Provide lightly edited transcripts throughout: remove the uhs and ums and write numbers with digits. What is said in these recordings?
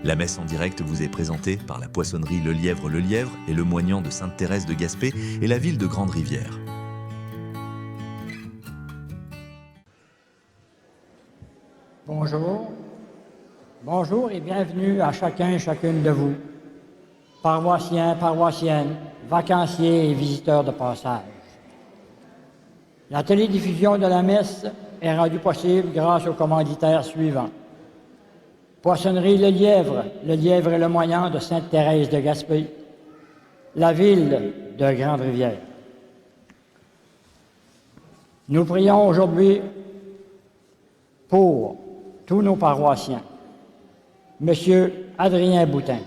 La messe en direct vous est présentée par la poissonnerie Le Lièvre et le moignant de Sainte-Thérèse de Gaspé et la ville de Grande-Rivière. Bonjour. Bonjour et bienvenue à chacun et chacune de vous, paroissiens, paroissiennes, vacanciers et visiteurs de passage. La télédiffusion de la messe est rendue possible grâce aux commanditaires suivants. Poissonnerie Le Lièvre et le moignant de Sainte-Thérèse de Gaspé, la ville de Grande-Rivière. Nous prions aujourd'hui pour tous nos paroissiens. Monsieur Adrien Boutin,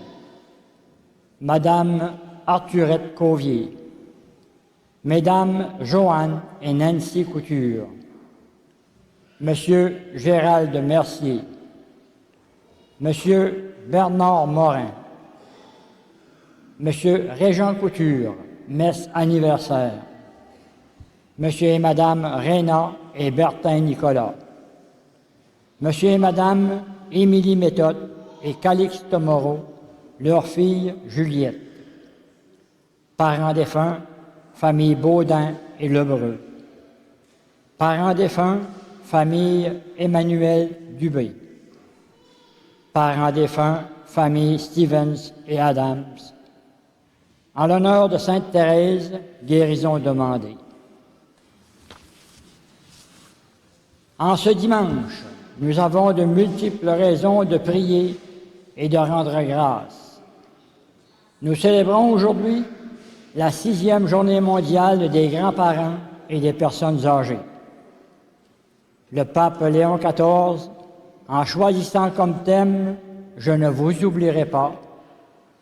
Madame Arthurette Cauvier, Mesdames Joanne et Nancy Couture, Monsieur Gérald Mercier, Monsieur Bernard Morin, Monsieur Régent Couture, messe anniversaire, Monsieur et Madame Réna et Bertin Nicolas, Monsieur et Madame Émilie Méthode et Calixte Moreau, leur fille Juliette. Parents défunts, famille Baudin et Lebreu. Parents défunts, famille Emmanuel Dubé. Parents défunts, famille Stevens et Adams. En l'honneur de Sainte Thérèse, guérison demandée. En ce dimanche, nous avons de multiples raisons de prier et de rendre grâce. Nous célébrons aujourd'hui la 6e journée mondiale des grands-parents et des personnes âgées. Le pape Léon XIV, en choisissant comme thème « Je ne vous oublierai pas »,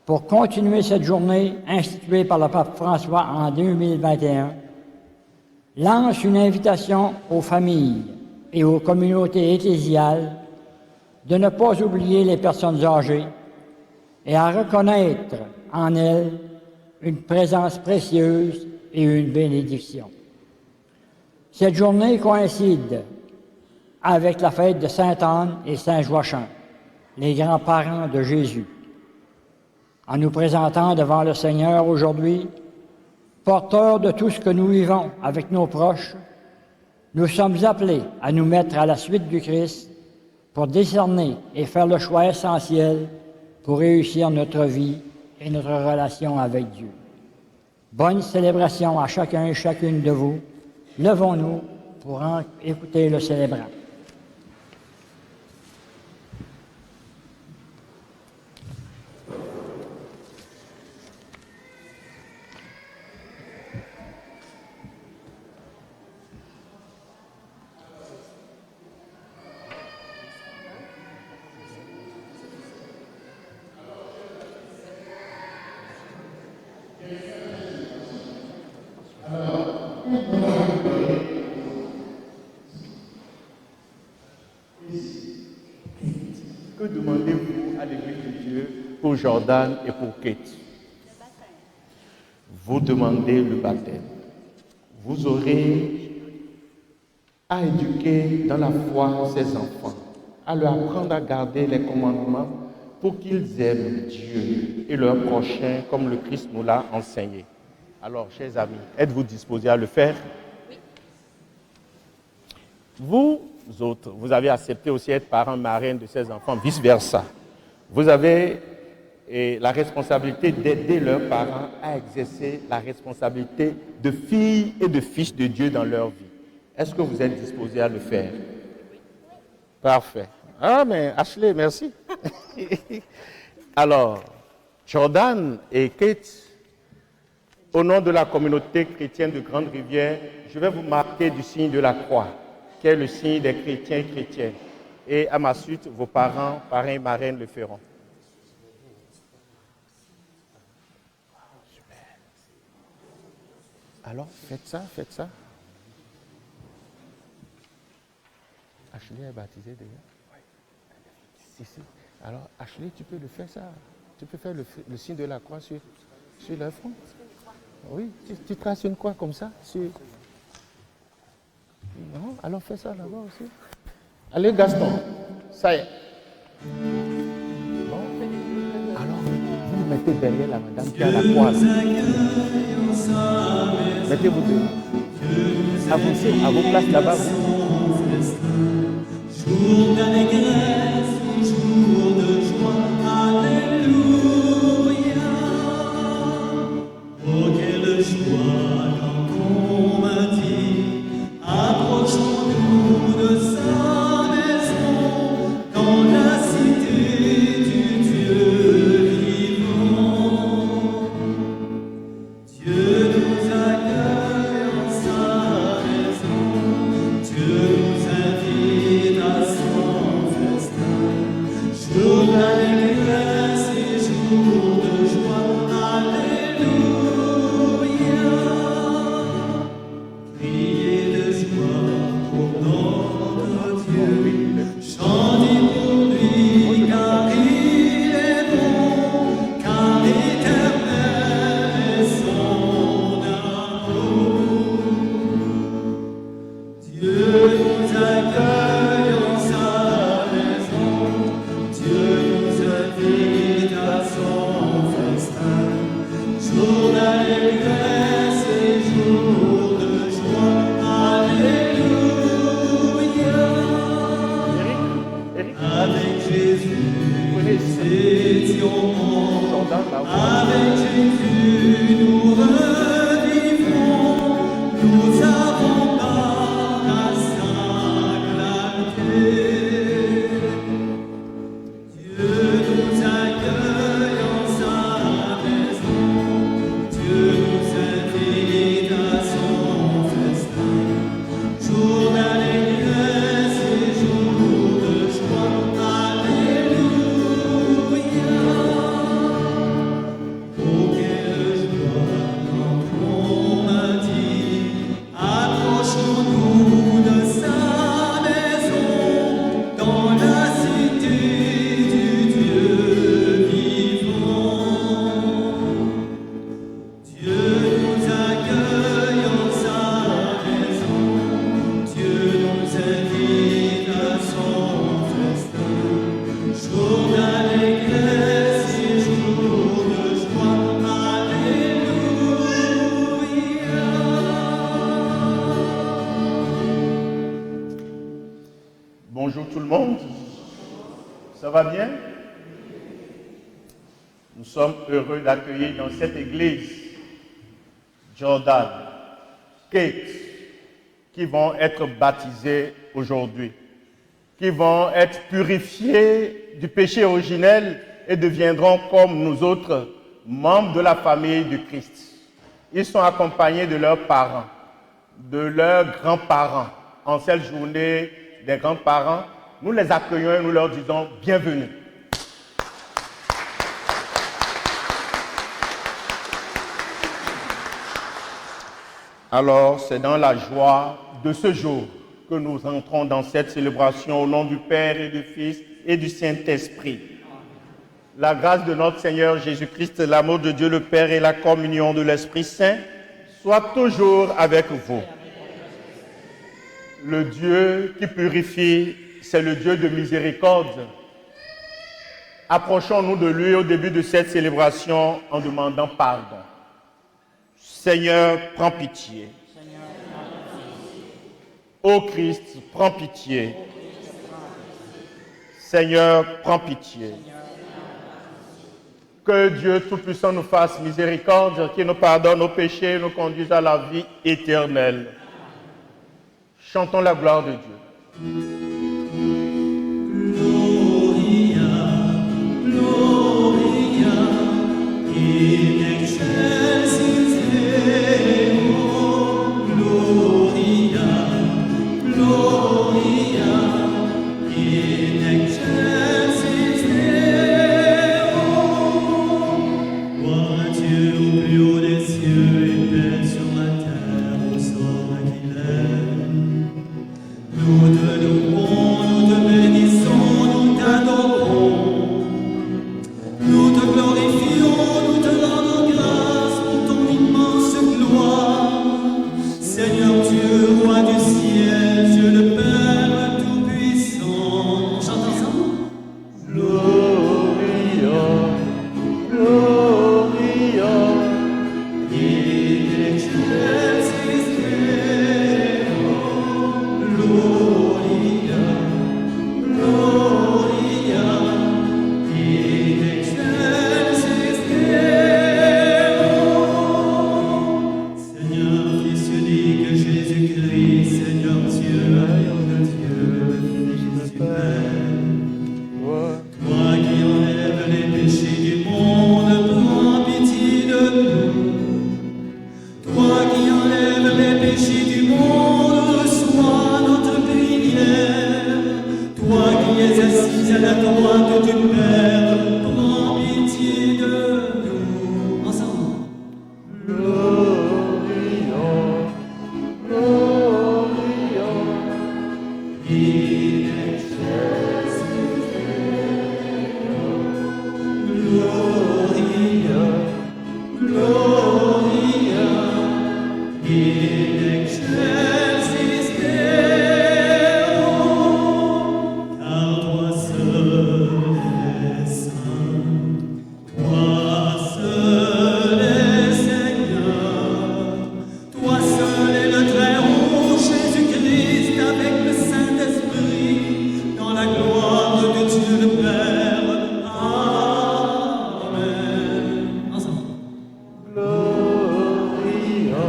pour continuer cette journée instituée par le pape François en 2021, lance une invitation aux familles et aux communautés ecclésiales de ne pas oublier les personnes âgées et à reconnaître en elles une présence précieuse et une bénédiction. Cette journée coïncide avec la fête de Sainte-Anne et Saint-Joachim, les grands-parents de Jésus. En nous présentant devant le Seigneur aujourd'hui, porteurs de tout ce que nous vivons avec nos proches, nous sommes appelés à nous mettre à la suite du Christ pour discerner et faire le choix essentiel pour réussir notre vie et notre relation avec Dieu. Bonne célébration à chacun et chacune de vous. Levons-nous pour écouter le célébrant. Que demandez-vous à l'Église de Dieu pour Jordan et pour Kate? Vous demandez le baptême. Vous aurez à éduquer dans la foi ces enfants, à leur apprendre à garder les commandements pour qu'ils aiment Dieu et leur prochain comme le Christ nous l'a enseigné. Alors, chers amis, êtes-vous disposés à le faire? Oui. Vous autres, vous avez accepté aussi être parents marraines de ces enfants, vice-versa. Vous avez la responsabilité d'aider leurs parents à exercer la responsabilité de filles et de fils de Dieu dans leur vie. Est-ce que vous êtes disposés à le faire? Oui. Parfait. Ah, mais Ashley, merci. Alors, Jordan et Kate, au nom de la communauté chrétienne de Grande-Rivière, je vais vous marquer du signe de la croix, qui est le signe des chrétiens et chrétiennes. Et à ma suite, vos parents, parrains et marraines le feront. Super. Alors, faites ça, faites ça. Ashley est baptisée déjà? Oui. Si. Alors, Ashley, tu peux le faire ça. Tu peux faire le signe de la croix sur leur front. Oui, tu traces une croix comme ça sur... Non, alors fais ça là-bas aussi. Allez, Gaston, ça y est. Bon, mettez derrière la madame qui a la croix. Mettez-vous dehors. Avancez à vos places là-bas. Jour d'allégresse, jour de joie, alléluia. Oh, quelle joie quand on m'a dit, approchons-nous de sa maison, dans la cité du Dieu vivant. Dieu nous accueille en sa maison, Dieu nous invite à son festin. Jour d'allégresse et jour de joie, alléluia. Criez de joie pour notre Dieu, chantez pour lui, car il est bon, car éternel est son amour. Dieu nous accueille en sa maison, Dieu nous invite à son festin. Jour d'allégresse et jour de joie, alléluia. Avec Jésus, nous étions morts, avec Jésus, nous revivons, nous avons part à sa clarté. Dieu nous accueille en sa maison, Dieu nous invite à son festin. Jour d'allégresse et jour de joie, alléluia. Oh, quelle joie quand on m'a dit, approchons-nous de sa maison, dans la cité du Dieu vivant. Dieu nous accueille en sa maison, Dieu nous invite à son festin. Jour d'allégresse et jour de joie, alléluia. Bonjour tout le monde. Ça va bien? Nous sommes heureux d'accueillir dans cette église Jordan, Kate, qui vont être baptisés aujourd'hui, qui vont être purifiés du péché originel et deviendront comme nous autres, membres de la famille du Christ. Ils sont accompagnés de leurs parents, de leurs grands-parents. En cette journée des grands-parents, nous les accueillons et nous leur disons bienvenue. Alors, c'est dans la joie de ce jour que nous entrons dans cette célébration au nom du Père et du Fils et du Saint-Esprit. La grâce de notre Seigneur Jésus-Christ, l'amour de Dieu le Père et la communion de l'Esprit Saint soient toujours avec vous. Le Dieu qui purifie, c'est le Dieu de miséricorde. Approchons-nous de lui au début de cette célébration en demandant pardon. Seigneur, prends pitié. Ô Christ, prends pitié. Seigneur, prends pitié. Que Dieu Tout-Puissant nous fasse miséricorde, qu'il nous pardonne nos péchés et nous conduise à la vie éternelle. Chantons la gloire de Dieu. Gloria, Gloria, in excelsis Deo. Gloria, Gloria, in excelsis Deo. Gloire à Dieu au plus haut des cieux et paix sur la terre au sol qu'il est. Nous te louons, nous te bénissons, nous t'adorons. Nous te glorifions, nous te rendons grâce pour ton immense gloire. Seigneur Dieu, roi du ciel, Dieu le Père Tout-Puissant. Chante ensemble. à la droite du Père, prends pitié de nous. Ensemble. In excelsis Gloria, Gloria, in excelsis Deo, car toi seul es saint, toi seul es Seigneur, toi seul es le Très-Haut, Jésus-Christ, avec le Saint-Esprit, dans la gloire de Dieu le Père. Amen. Ensemble. Gloria,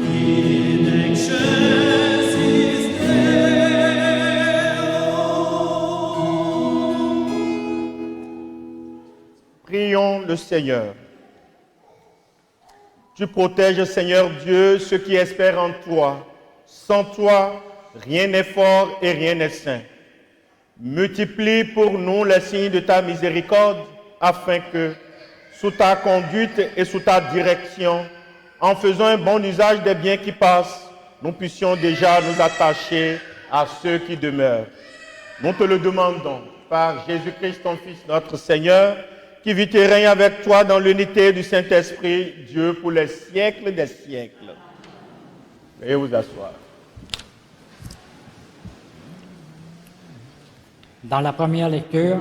in excelsis Deo. Prions le Seigneur. Tu protèges, Seigneur Dieu, ceux qui espèrent en toi. Sans toi, rien n'est fort et rien n'est saint. Multiplie pour nous les signes de ta miséricorde, afin que, sous ta conduite et sous ta direction, en faisant un bon usage des biens qui passent, nous puissions déjà nous attacher à ceux qui demeurent. Nous te le demandons par Jésus-Christ, ton Fils, notre Seigneur, qui vit et règne avec toi dans l'unité du Saint-Esprit, Dieu pour les siècles des siècles. Veuillez vous asseoir. Dans la première lecture,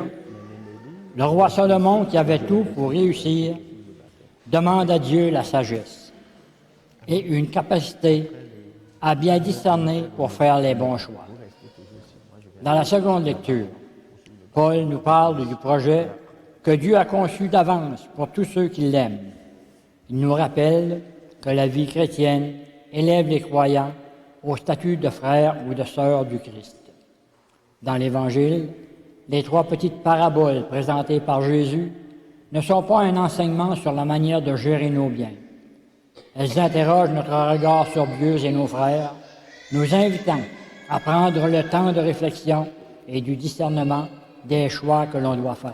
le roi Salomon, qui avait tout pour réussir, demande à Dieu la sagesse et une capacité à bien discerner pour faire les bons choix. Dans la seconde lecture, Paul nous parle du projet que Dieu a conçu d'avance pour tous ceux qui l'aiment. Il nous rappelle que la vie chrétienne élève les croyants au statut de frères ou de sœurs du Christ. Dans l'Évangile, les trois petites paraboles présentées par Jésus ne sont pas un enseignement sur la manière de gérer nos biens. Elles interrogent notre regard sur Dieu et nos frères, nous invitant à prendre le temps de réflexion et du discernement des choix que l'on doit faire.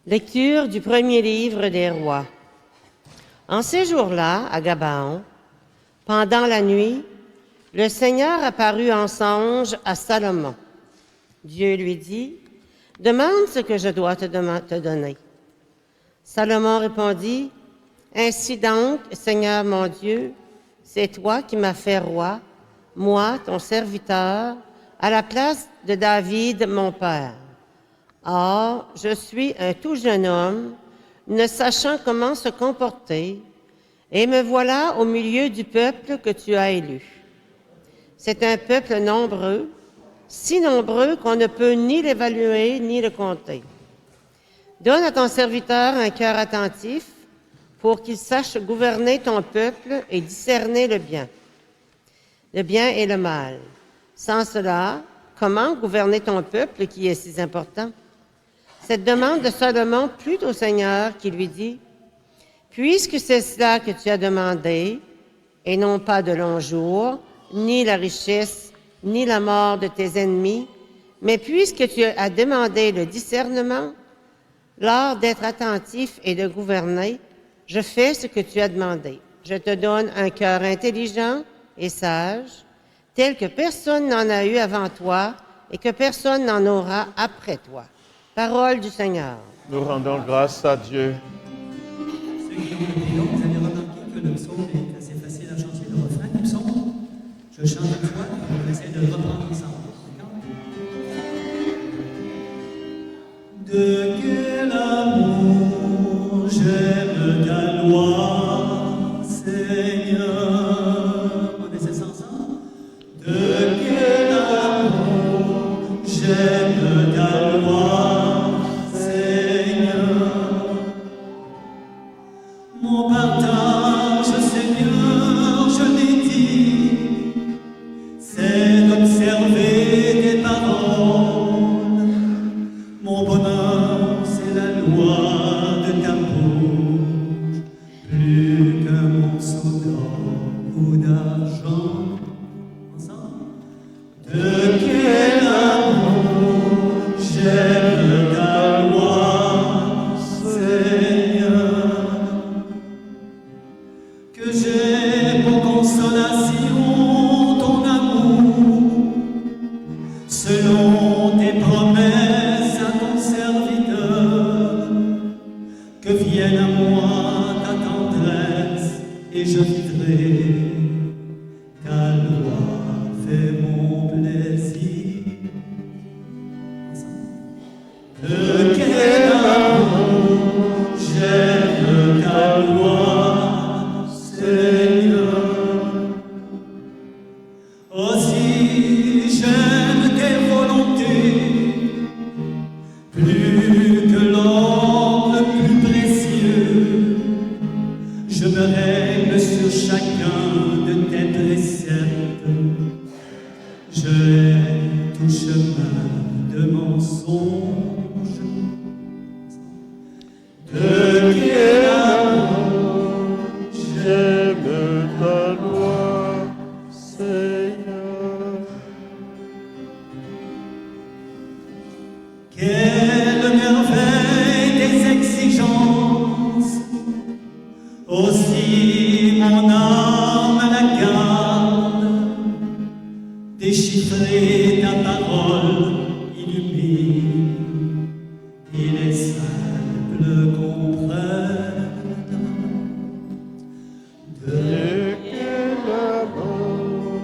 Lecture du premier livre des rois. En ces jours-là, à Gabaon, pendant la nuit, le Seigneur apparut en songe à Salomon. Dieu lui dit, « Demande ce que je dois te donner. » Salomon répondit, « Ainsi donc, Seigneur mon Dieu, c'est toi qui m'as fait roi, moi, ton serviteur, à la place de David, mon père. Or, je suis un tout jeune homme, ne sachant comment se comporter, et me voilà au milieu du peuple que tu as élu. C'est un peuple nombreux, si nombreux qu'on ne peut ni l'évaluer ni le compter. Donne à ton serviteur un cœur attentif pour qu'il sache gouverner ton peuple et discerner le bien et le mal. Sans cela, comment gouverner ton peuple qui est si important? » Cette demande de Salomon plut au Seigneur qui lui dit, « Puisque c'est cela que tu as demandé, et non pas de longs jours, ni la richesse, ni la mort de tes ennemis, mais puisque tu as demandé le discernement, l'art d'être attentif et de gouverner, je fais ce que tu as demandé. Je te donne un cœur intelligent et sage, tel que personne n'en a eu avant toi et que personne n'en aura après toi. » Parole du Seigneur. Nous rendons grâce à Dieu. Ceux qui ont le piano, vous allez remarquer que le psaume est assez facile à chanter, le refrain du psaume. Je chante une fois, et on essaie de le reprendre ensemble. D'accord? De quel amour j'aime ta loi, Seigneur. On essaie ça ensemble. De quel amour j'aime ta loi, Seigneur. Que vienne à moi ta tendresse et je vivrai. Ta loi fait mon plaisir. De quel amour j'aime ta loi, Seigneur. Aussi j'aime tes volontés, plus que l'or le plus précieux. Je me règle sur chacun de tes préceptes. Je hais tout chemin de mensonge. De quel amour j'aime ta loi, Seigneur. Quelle merveille des exigences, aussi mon âme la garde, déchiffrer ta parole illumine, et les simples comprennent. De quel amour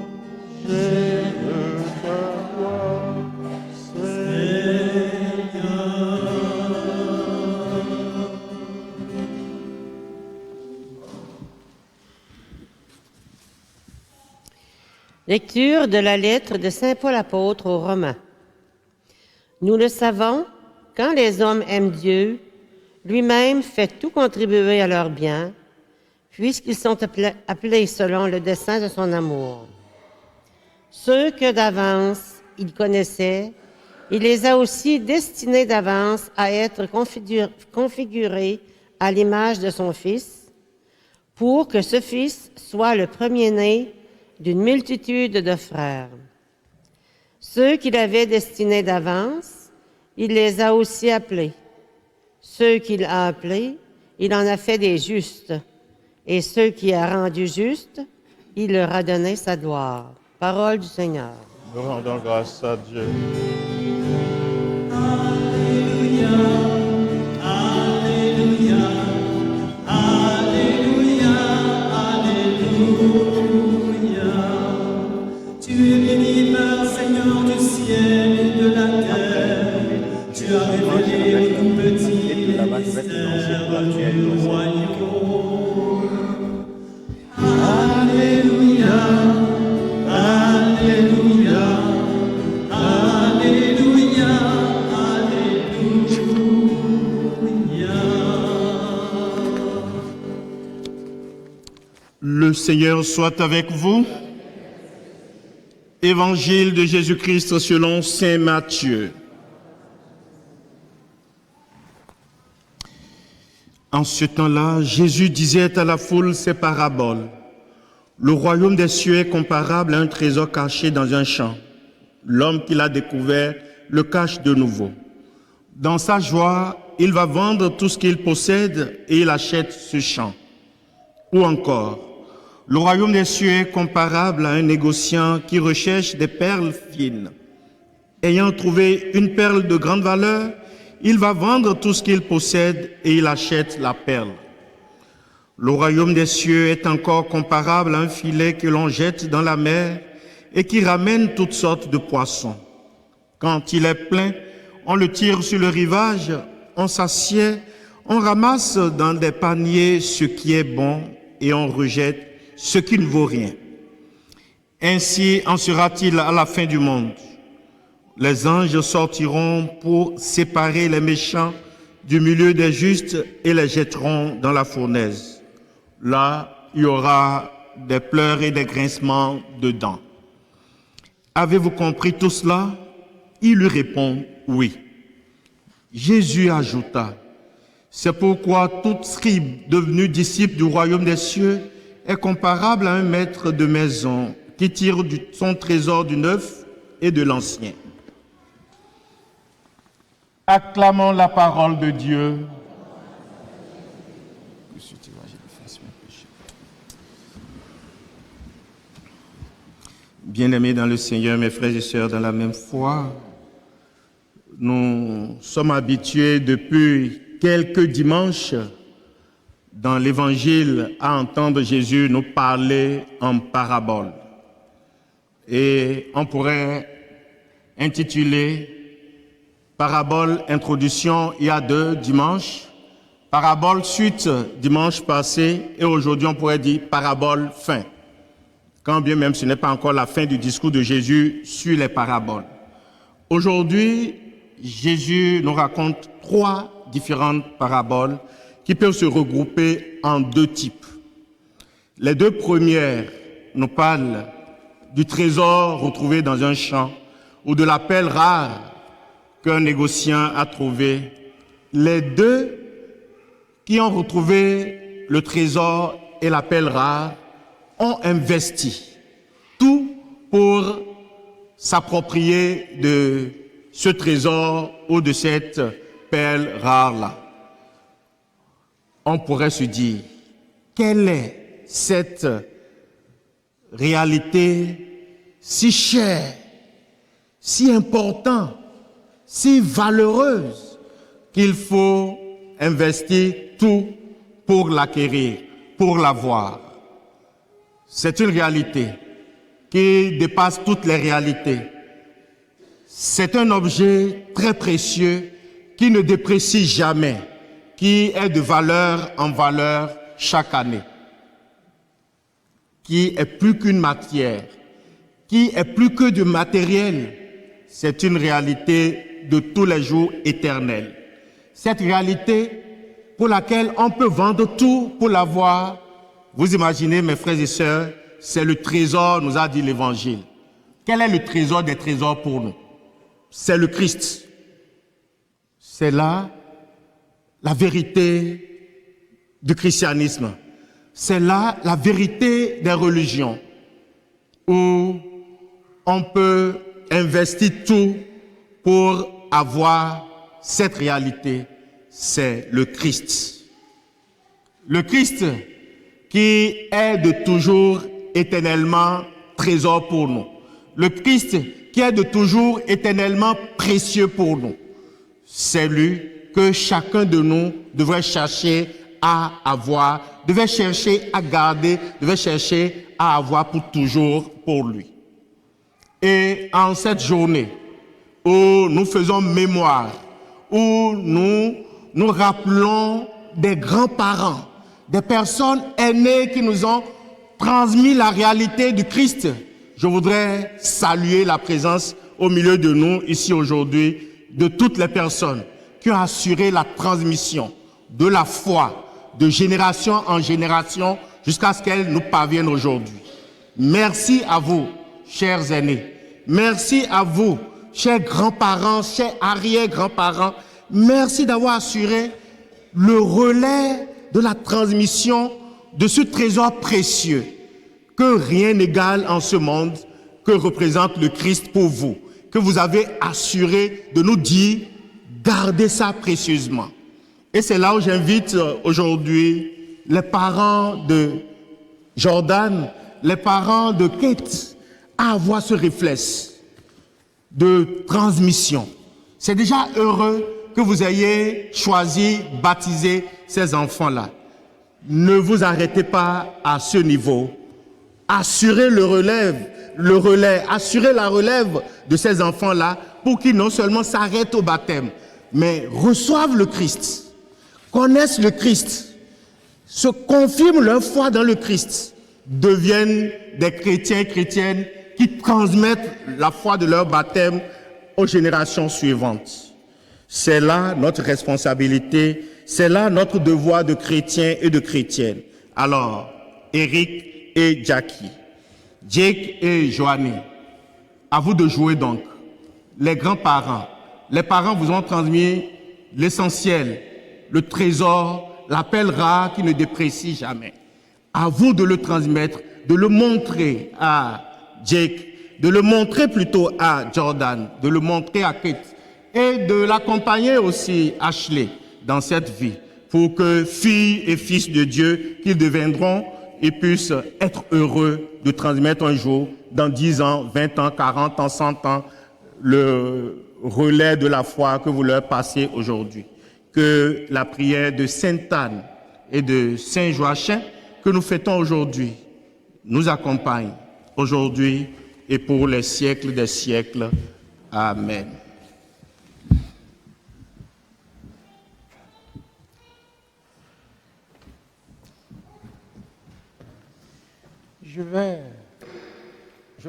j'aime ta loi, Seigneur. Lecture de la lettre de Saint Paul apôtre aux Romains. Nous le savons, quand les hommes aiment Dieu, lui-même fait tout contribuer à leur bien, puisqu'ils sont appelés selon le dessein de son amour. Ceux que d'avance il connaissait, il les a aussi destinés d'avance à être configurés à l'image de son Fils, pour que ce Fils soit le premier-né d'une multitude de frères. Ceux qu'il avait destinés d'avance, il les a aussi appelés. Ceux qu'il a appelés, il en a fait des justes. Et ceux qu'il a rendus justes, il leur a donné sa gloire. Parole du Seigneur. Nous rendons grâce à Dieu. Alléluia, Alléluia, Alléluia, Alléluia. Tu es béni par Seigneur du ciel et de la terre. Tu as révélé au tout petit les mystères du royaume. Alléluia, Alléluia, Alléluia, Alléluia. Le Seigneur soit avec vous. Évangile de Jésus-Christ selon saint Matthieu. En ce temps-là, Jésus disait à la foule ces paraboles. Le royaume des cieux est comparable à un trésor caché dans un champ. L'homme qui l'a découvert le cache de nouveau. Dans sa joie, il va vendre tout ce qu'il possède et il achète ce champ. Ou encore, le royaume des cieux est comparable à un négociant qui recherche des perles fines. Ayant trouvé une perle de grande valeur, il va vendre tout ce qu'il possède et il achète la perle. Le royaume des cieux est encore comparable à un filet que l'on jette dans la mer et qui ramène toutes sortes de poissons. Quand il est plein, on le tire sur le rivage, on s'assied, on ramasse dans des paniers ce qui est bon et on rejette ce qui ne vaut rien. Ainsi en sera-t-il à la fin du monde. Les anges sortiront pour séparer les méchants du milieu des justes et les jetteront dans la fournaise. Là, il y aura des pleurs et des grincements de dents. Avez-vous compris tout cela? Il lui répond oui. Jésus ajouta, c'est pourquoi tout scribe devenu disciple du royaume des cieux est comparable à un maître de maison qui tire son trésor du neuf et de l'ancien. Acclamons la parole de Dieu. Bien-aimés dans le Seigneur, mes frères et sœurs dans la même foi, nous sommes habitués depuis quelques dimanches dans l'Évangile à entendre Jésus nous parler en parabole. Et on pourrait intituler parabole introduction il y a 2 dimanches, parabole suite dimanche passé, et aujourd'hui on pourrait dire parabole fin. Quand bien même ce n'est pas encore la fin du discours de Jésus sur les paraboles. Aujourd'hui, Jésus nous raconte 3 différentes paraboles qui peuvent se regrouper en 2 types. Les 2 premières nous parlent du trésor retrouvé dans un champ ou de la perle rare qu'un négociant a trouvé. Les 2 qui ont retrouvé le trésor et la perle rare ont investi tout pour s'approprier de ce trésor ou de cette perle rare-là. On pourrait se dire, quelle est cette réalité si chère, si importante, si valeureuse qu'il faut investir tout pour l'acquérir, pour l'avoir. C'est une réalité qui dépasse toutes les réalités. C'est un objet très précieux qui ne déprécie jamais, qui est de valeur en valeur chaque année, qui est plus qu'une matière, qui est plus que du matériel. C'est une réalité de tous les jours éternelle. Cette réalité pour laquelle on peut vendre tout pour l'avoir. Vous imaginez, mes frères et sœurs, c'est le trésor, nous a dit l'Évangile. Quel est le trésor des trésors pour nous? C'est le Christ. C'est là la vérité du christianisme. C'est là la vérité des religions, où on peut investir tout pour avoir cette réalité. C'est le Christ. Le Christ qui est de toujours éternellement trésor pour nous. Le Christ qui est de toujours éternellement précieux pour nous. C'est lui que chacun de nous devrait chercher à avoir, devait chercher à garder, devait chercher à avoir pour toujours pour lui. Et en cette journée où nous faisons mémoire, où nous rappelons des grands-parents, des personnes aînées qui nous ont transmis la réalité du Christ, je voudrais saluer la présence au milieu de nous, ici aujourd'hui, de toutes les personnes qui ont assuré la transmission de la foi de génération en génération jusqu'à ce qu'elle nous parvienne aujourd'hui. Merci à vous, chers aînés. Merci à vous, chers grands-parents, chers arrière-grands-parents. Merci d'avoir assuré le relais de la transmission de ce trésor précieux que rien n'égale en ce monde, que représente le Christ pour vous, que vous avez assuré de nous dire, gardez ça précieusement. Et c'est là où j'invite aujourd'hui les parents de Jordan, les parents de Kate, à avoir ce réflexe de transmission. C'est déjà heureux que vous ayez choisi, baptisé ces enfants-là. Ne vous arrêtez pas à ce niveau. Assurez le relais, assurez la relève de ces enfants-là pour qu'ils non seulement s'arrêtent au baptême, mais reçoivent le Christ, connaissent le Christ, se confirment leur foi dans le Christ, deviennent des chrétiens et chrétiennes qui transmettent la foi de leur baptême aux générations suivantes. C'est là notre responsabilité, c'est là notre devoir de chrétiens et de chrétiennes. Alors, Eric et Jackie, Jake et Joanny, à vous de jouer donc. Les grands-parents, les parents vous ont transmis l'essentiel, le trésor, la perle rare qui ne déprécie jamais. À vous de le transmettre, de le montrer à Jake, de le montrer plutôt à Jordan, de le montrer à Kate et de l'accompagner aussi Ashley dans cette vie pour que filles et fils de Dieu qu'ils deviendront et puissent être heureux de transmettre un jour, dans 10 ans, 20 ans, 40 ans, 100 ans, le relais de la foi que vous leur passez aujourd'hui. que la prière de Sainte Anne et de Saint Joachim que nous fêtons aujourd'hui nous accompagne aujourd'hui et pour les siècles des siècles. Amen. Je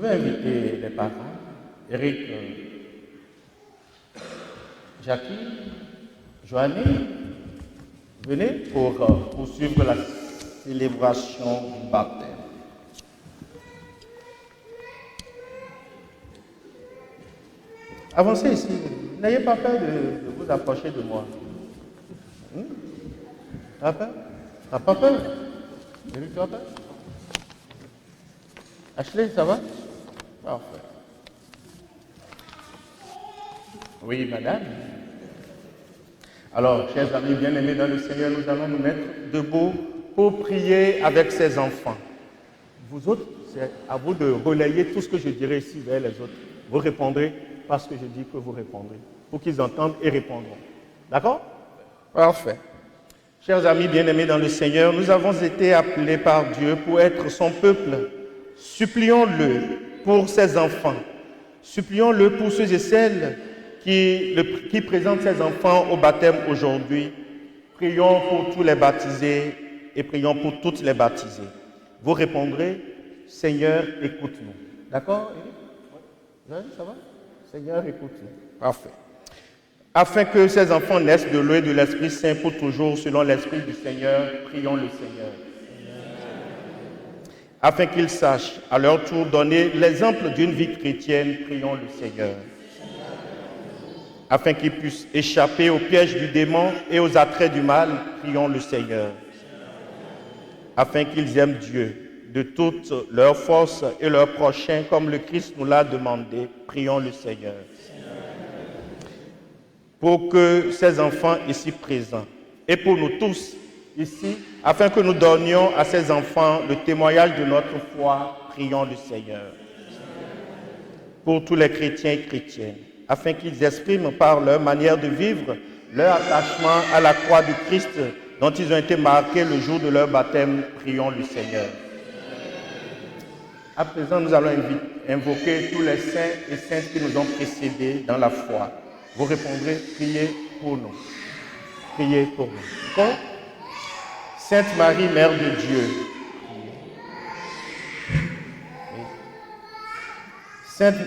vais inviter les parents, Eric, Jackie, Joanny, venez pour poursuivre la célébration du baptême. Avancez ici, n'ayez pas peur de vous approcher de moi. T'as peur? T'as pas peur? Eric, tu as peur? Ashley, ça va? Parfait. Oui, madame. Alors, chers amis bien-aimés dans le Seigneur, nous allons nous mettre debout pour prier avec ces enfants. Vous autres, c'est à vous de relayer tout ce que je dirai ici vers les autres. Vous répondrez parce que je dis que vous répondrez, pour qu'ils entendent et répondront. D'accord? Parfait. Chers amis bien-aimés dans le Seigneur, nous avons été appelés par Dieu pour être son peuple. Supplions-le pour ses enfants. Supplions-le pour ceux et celles qui présentent ses enfants au baptême aujourd'hui. Prions pour tous les baptisés et prions pour toutes les baptisées. Vous répondrez, Seigneur, écoute-nous. D'accord, Eric? Ça va? Seigneur, écoute-nous. Parfait. Afin que ces enfants naissent de l'eau et de l'Esprit Saint pour toujours, selon l'Esprit du Seigneur, prions le Seigneur. Afin qu'ils sachent à leur tour donner l'exemple d'une vie chrétienne, prions le Seigneur. Afin qu'ils puissent échapper aux pièges du démon et aux attraits du mal, prions le Seigneur. Afin qu'ils aiment Dieu de toute leur force et leur prochain, comme le Christ nous l'a demandé, prions le Seigneur. Pour que ces enfants ici présents, et pour nous tous ici, afin que nous donnions à ces enfants le témoignage de notre foi, prions le Seigneur. Pour tous les chrétiens et chrétiennes, afin qu'ils expriment par leur manière de vivre leur attachement à la croix du Christ dont ils ont été marqués le jour de leur baptême, prions le Seigneur. À présent, nous allons invoquer tous les saints et saintes qui nous ont précédés dans la foi. Vous répondrez, priez pour nous. Priez pour nous. D'accord? Sainte Marie, Mère de Dieu.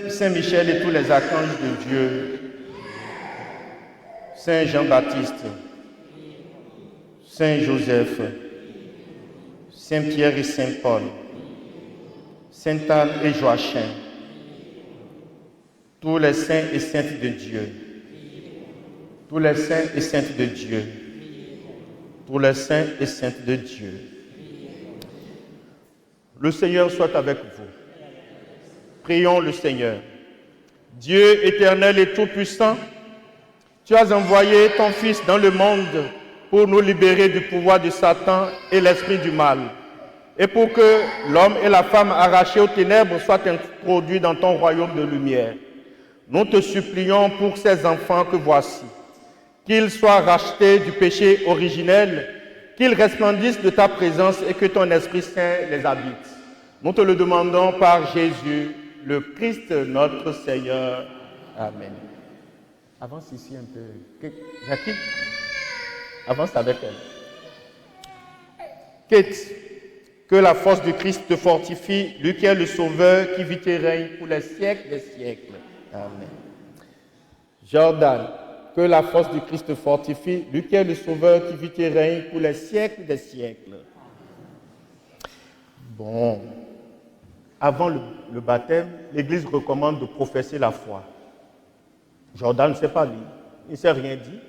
Saint Michel et tous les archanges de Dieu. Saint Jean-Baptiste. Saint Joseph. Saint Pierre et Saint Paul. Sainte Anne et Joachim. Tous les saints et saintes de Dieu. Tous les saints et saintes de Dieu. Pour les saints et saintes de Dieu. Le Seigneur soit avec vous. Prions le Seigneur. Dieu éternel et tout-puissant, tu as envoyé ton Fils dans le monde pour nous libérer du pouvoir de Satan et l'esprit du mal, et pour que l'homme et la femme arrachés aux ténèbres soient introduits dans ton royaume de lumière. Nous te supplions pour ces enfants que voici, qu'ils soient rachetés du péché originel, qu'ils resplendissent de ta présence et que ton Esprit Saint les habite. Nous te le demandons par Jésus, le Christ notre Seigneur. Amen. Avance ici un peu. Jackie, avance avec elle. Kate, que la force du Christ te fortifie, lui qui est le Sauveur, qui vit et règne pour les siècles des siècles. Amen. Jordan, que la force du Christ te fortifie, lui qui est le Sauveur, qui vit et règne pour les siècles des siècles. Bon. Avant le baptême, l'Église recommande de professer la foi. Jordan ne sait pas lire, il ne sait rien dire.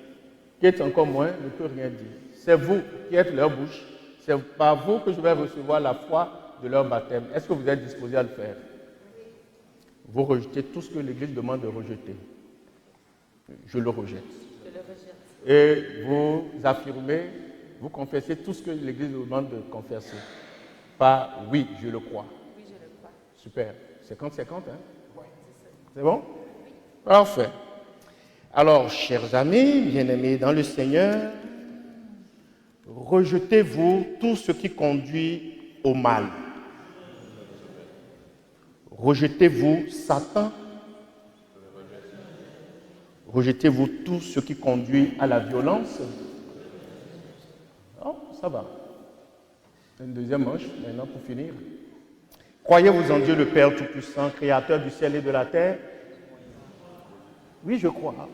Kate encore moins, ne peut rien dire. C'est vous qui êtes leur bouche. C'est par vous que je vais recevoir la foi de leur baptême. Est-ce que vous êtes disposés à le faire? Vous rejetez tout ce que l'Église demande de rejeter. Je le rejette. Et vous affirmez, vous confessez tout ce que l'Église demande de confesser. Pas oui, je le crois. Oui, je le crois. Super. 50-50, hein? Oui, c'est ça. C'est bon? Parfait. Alors, chers amis, bien-aimés dans le Seigneur, rejetez-vous tout ce qui conduit au mal. Rejetez-vous Satan. Rejetez-vous tout ce qui conduit à la violence. Oh, ça va. Une deuxième manche, maintenant pour finir. Croyez-vous en Dieu le Père Tout-Puissant, Créateur du ciel et de la terre? Oui, je crois.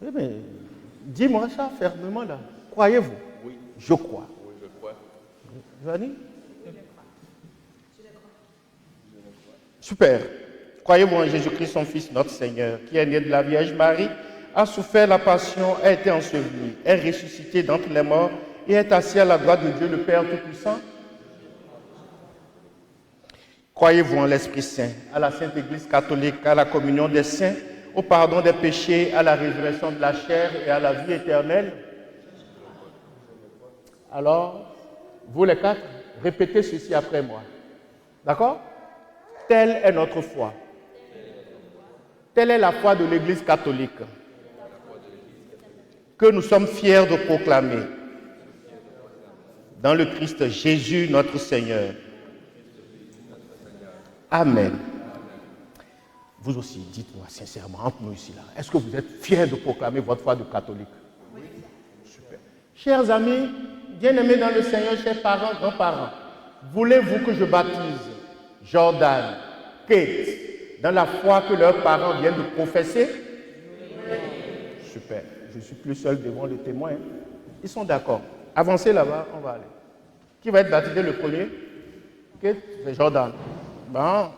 Eh bien, dis-moi ça fermement là. Croyez-vous? Oui. Je crois. Oui, je crois. Johnny? Super. Croyez-vous en Jésus-Christ, son Fils, notre Seigneur, qui est né de la Vierge Marie, a souffert la passion, a été enseveli, est ressuscité d'entre les morts et est assis à la droite de Dieu le Père Tout-Puissant? Croyez-vous en l'Esprit Saint, à la Sainte Église catholique, à la communion des saints, au pardon des péchés, à la résurrection de la chair et à la vie éternelle? Alors, vous les quatre, répétez ceci après moi. D'accord? Telle est notre foi. Telle est la foi de l'Église catholique que nous sommes fiers de proclamer dans le Christ Jésus notre Seigneur. Amen. Vous aussi, dites-moi sincèrement, entre nous ici, là, est-ce que vous êtes fiers de proclamer votre foi de catholique? Oui. Super. Chers amis, bien-aimés dans le Seigneur, chers parents, grands-parents, voulez-vous que je baptise Jordan, Kate, dans la foi que leurs parents viennent de professer? Oui. Super. Je ne suis plus seul devant le témoin. Ils sont d'accord. Avancez là-bas, on va aller. Qui va être baptisé le premier? Kate, c'est Jordan. Bon.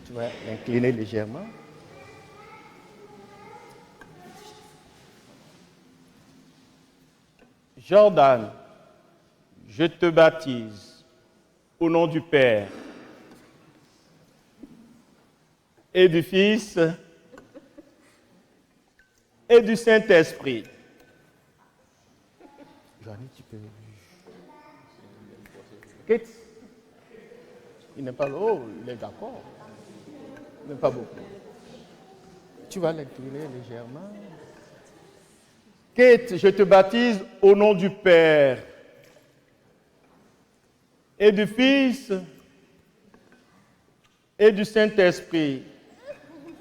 Tu vas l'incliner légèrement. Jordan, je te baptise au nom du Père et du Fils et du Saint-Esprit. Johnny, tu peux... Kate, il n'est pas là. Oh, il est d'accord. Il n'est pas beaucoup. Tu vas l'incliner légèrement. Kate, je te baptise au nom du Père et du Fils et du Saint-Esprit.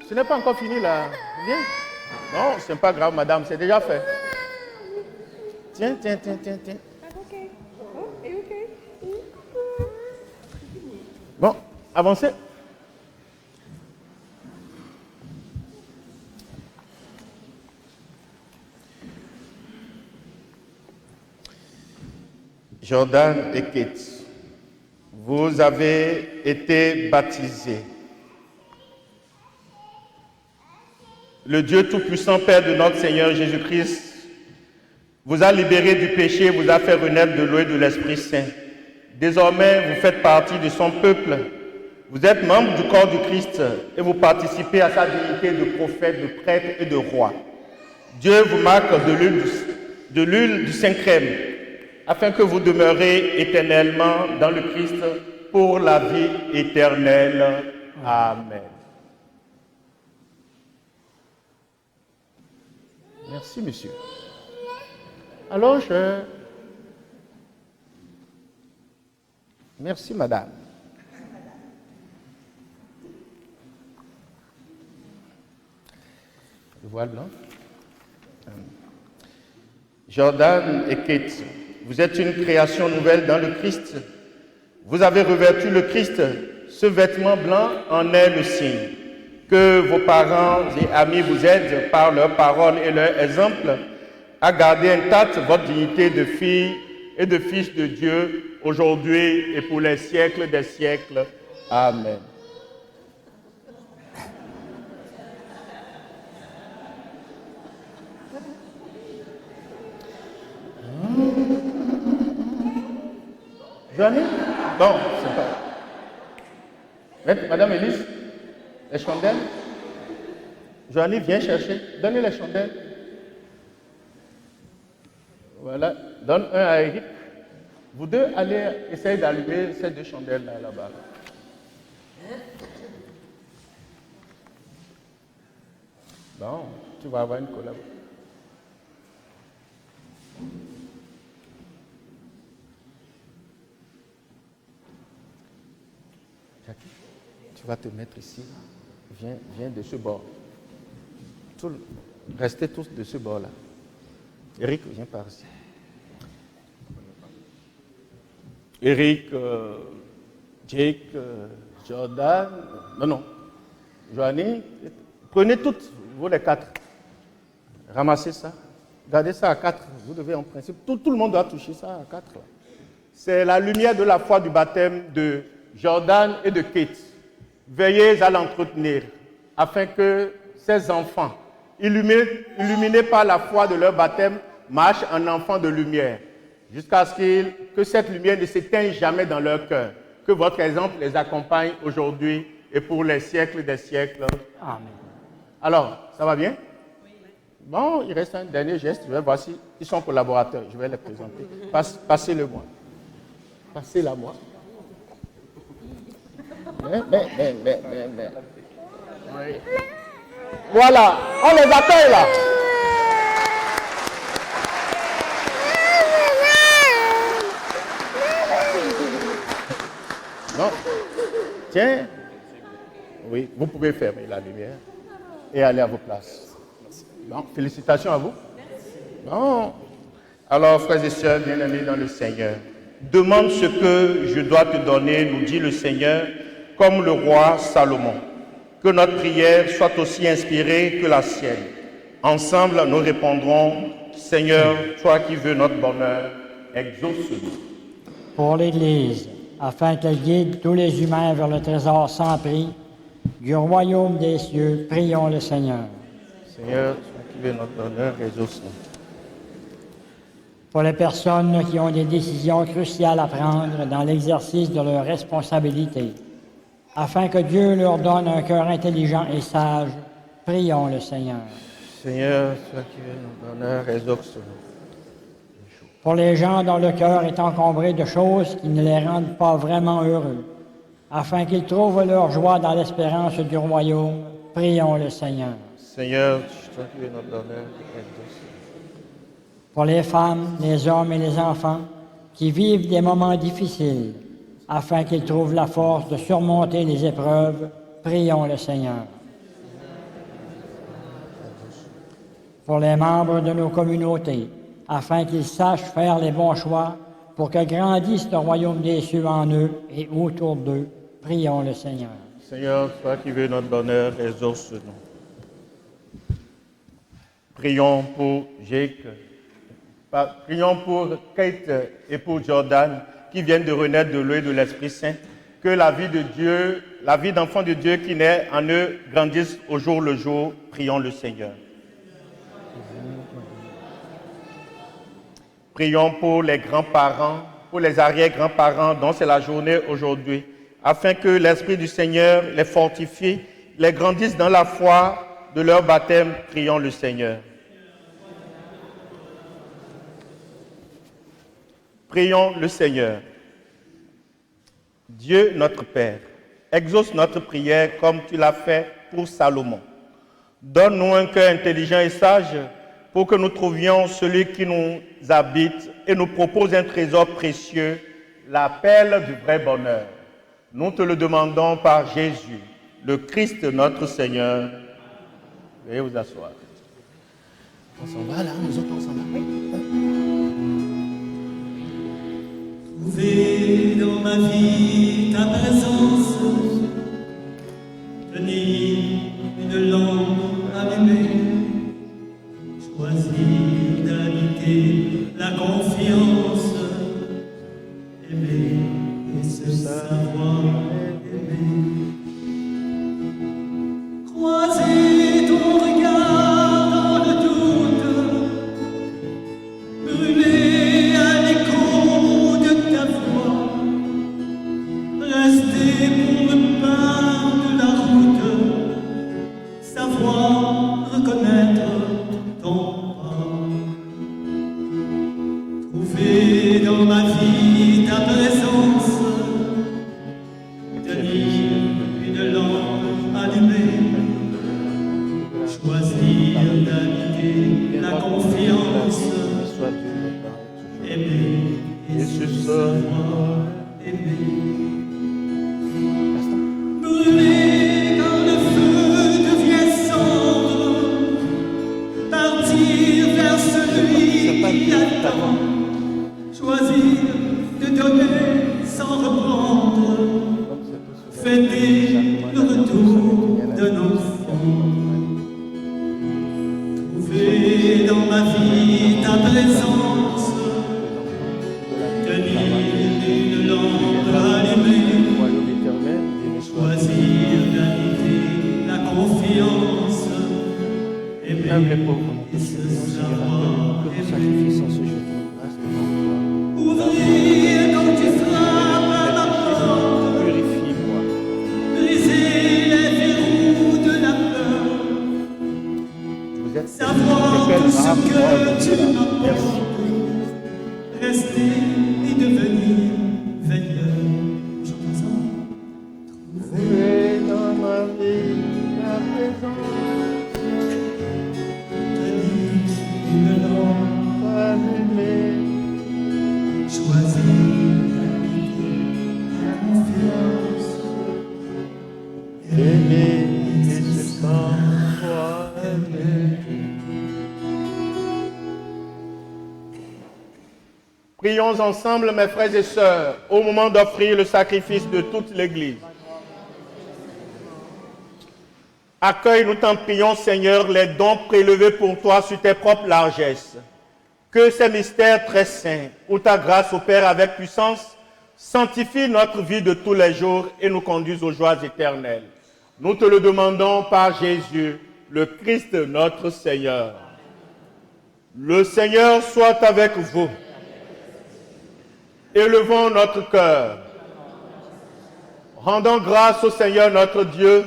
Ce n'est pas encore fini là. Viens. Non, ce n'est pas grave, madame, c'est déjà fait. Tiens. Bon, avancez. Jordan et Kate, vous avez été baptisés. Le Dieu Tout-Puissant, Père de notre Seigneur Jésus-Christ, vous a libéré du péché, vous a fait renaître de l'eau et de l'Esprit Saint. Désormais, vous faites partie de son peuple. Vous êtes membre du corps du Christ et vous participez à sa dignité de prophète, de prêtre et de roi. Dieu vous marque de l'huile du Saint-Crème, afin que vous demeurez éternellement dans le Christ pour la vie éternelle. Amen. Merci, monsieur. Alors, Merci, madame. Le voile blanc. Jordan et Kate, vous êtes une création nouvelle dans le Christ. Vous avez revêtu le Christ. Ce vêtement blanc en est le signe. Que vos parents et amis vous aident par leurs paroles et leur exemple à garder intacte votre dignité de fille et de fils de Dieu aujourd'hui et pour les siècles des siècles. Amen. Johnny? Non, c'est pas. Madame Élise, les chandelles? Johnny, viens chercher. Donnez les chandelles. Voilà. Donne un à Eric. Vous deux allez essayer d'allumer ces deux chandelles là-bas. Bon, tu vas avoir une collaboration. Jackie, tu vas te mettre ici. Viens de ce bord. Restez tous de ce bord-là. Eric, viens par ici. Eric, Jake, Jordan, non, Joanny, prenez toutes, vous les quatre. Ramassez ça. Gardez ça à 4. Vous devez en principe, tout le monde doit toucher ça à 4. C'est la lumière de la foi du baptême de Jordan et de Kate. Veillez à l'entretenir afin que ces enfants, illuminés par la foi de leur baptême, marchent en enfants de lumière, jusqu'à ce que cette lumière ne s'éteigne jamais dans leur cœur. Que votre exemple les accompagne aujourd'hui et pour les siècles des siècles. Amen. Alors, ça va bien? Bon, il reste un dernier geste. Je vais voir si ils sont collaborateurs. Je vais les présenter. Passez-le-moi. Passez-la-moi. Mais. Oui. Voilà, on les accueille là. Non. Tiens. Oui, vous pouvez fermer la lumière et aller à vos places. Bon, félicitations à vous. Bon. Alors, frères et sœurs bien-aimés dans le Seigneur, demande ce que je dois te donner, nous dit le Seigneur, comme le roi Salomon. Que notre prière soit aussi inspirée que la sienne. Ensemble, nous répondrons, Seigneur, toi qui veux notre bonheur, exauce-nous. Pour l'Église, afin qu'elle guide tous les humains vers le trésor sans prix du royaume des cieux, prions le Seigneur. Seigneur, toi qui veux notre bonheur, exauce-nous. Pour les personnes qui ont des décisions cruciales à prendre dans l'exercice de leurs responsabilités, afin que Dieu leur donne un cœur intelligent et sage, prions le Seigneur. Seigneur, toi qui veux notre bonheur, exauce-nous. Pour les gens dont le cœur est encombré de choses qui ne les rendent pas vraiment heureux, afin qu'ils trouvent leur joie dans l'espérance du royaume, prions le Seigneur. Seigneur, toi qui veux notre bonheur, exauce-nous. Pour les femmes, les hommes et les enfants qui vivent des moments difficiles, afin qu'ils trouvent la force de surmonter les épreuves, prions le Seigneur. Pour les membres de nos communautés, afin qu'ils sachent faire les bons choix pour que grandisse le royaume des cieux en eux et autour d'eux, prions le Seigneur. Seigneur, toi qui veux notre bonheur, exauce-nous. Prions pour Jake, prions pour Kate et pour Jordan, qui viennent de renaître de l'eau et de l'Esprit Saint. Que la vie de Dieu, la vie d'enfant de Dieu qui naît en eux grandisse au jour le jour. Prions le Seigneur. Prions pour les grands-parents, pour les arrière-grands-parents dont c'est la journée aujourd'hui, afin que l'Esprit du Seigneur les fortifie, les grandisse dans la foi de leur baptême. Prions le Seigneur. Prions le Seigneur. Dieu notre Père, exauce notre prière comme tu l'as fait pour Salomon. Donne-nous un cœur intelligent et sage pour que nous trouvions celui qui nous habite et nous propose un trésor précieux, la perle du vrai bonheur. Nous te le demandons par Jésus, le Christ notre Seigneur. Veuillez vous asseoir. On s'en va là, nous autres on s'en va. Trouver dans ma vie ta présence, tenir une lampe allumée, choisir d'habiter la confiance, aimer et se savoir aimer. Croiser ton regard dans le doute, brûler à l'écho de ta voix, rester pour le pain de la route, savoir reconnaître ton pas. Trouver dans ma vie ta présence, tenir une lampe allumée, choisir vie, soit Dieu maintenant et toujours. aimé, Et ce sera aimé. Brûler quand le feu devient cendre, partir vers celui qui attend, choisir de donner sans reprendre, fêter le retour d'un enfant. Trouver dans ma vie ta présence, tenir une lampe allumée, royaume éternel, Dieu choisir d'habiter la confiance, aimer Même les pauvres n'ont et pas se Seigneur, savoir que vos aimer. sacrifices en ce jour de grâce devant Ouvrir quand tu frappes à ma porte, toi. Purifie-moi. briser les verrous de la peur, Vous êtes savoir quel tout ce brave que roi, tu Merci. m'apportes, rester et devenir veilleur. Chantons ensemble. Trouver dans ma vie la présence, Tenir une lampe allumée, choisir d'habiter la confiance, aimer et se sentir aimé. Prions ensemble, mes frères et sœurs, au moment d'offrir le sacrifice de toute l'Église. Accueille, nous t'en prions, Seigneur, les dons prélevés pour toi sur tes propres largesses. Que ces mystères très saints, où ta grâce opère avec puissance, sanctifient notre vie de tous les jours et nous conduisent aux joies éternelles. Nous te le demandons par Jésus, le Christ notre Seigneur. Le Seigneur soit avec vous. Élevons notre cœur. Rendons grâce au Seigneur notre Dieu.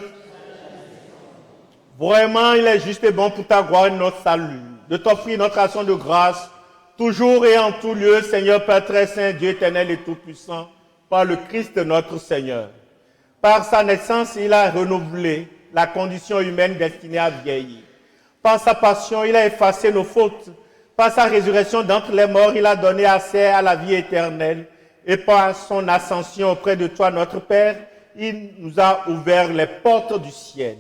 Vraiment, il est juste et bon pour ta gloire et notre salut, de t'offrir notre action de grâce, toujours et en tout lieu, Seigneur Père très saint, Dieu éternel et tout-puissant, par le Christ notre Seigneur. Par sa naissance, il a renouvelé la condition humaine destinée à vieillir. Par sa passion, il a effacé nos fautes. Par sa résurrection d'entre les morts, il a donné accès à la vie éternelle. Et par son ascension auprès de toi, notre Père, il nous a ouvert les portes du ciel.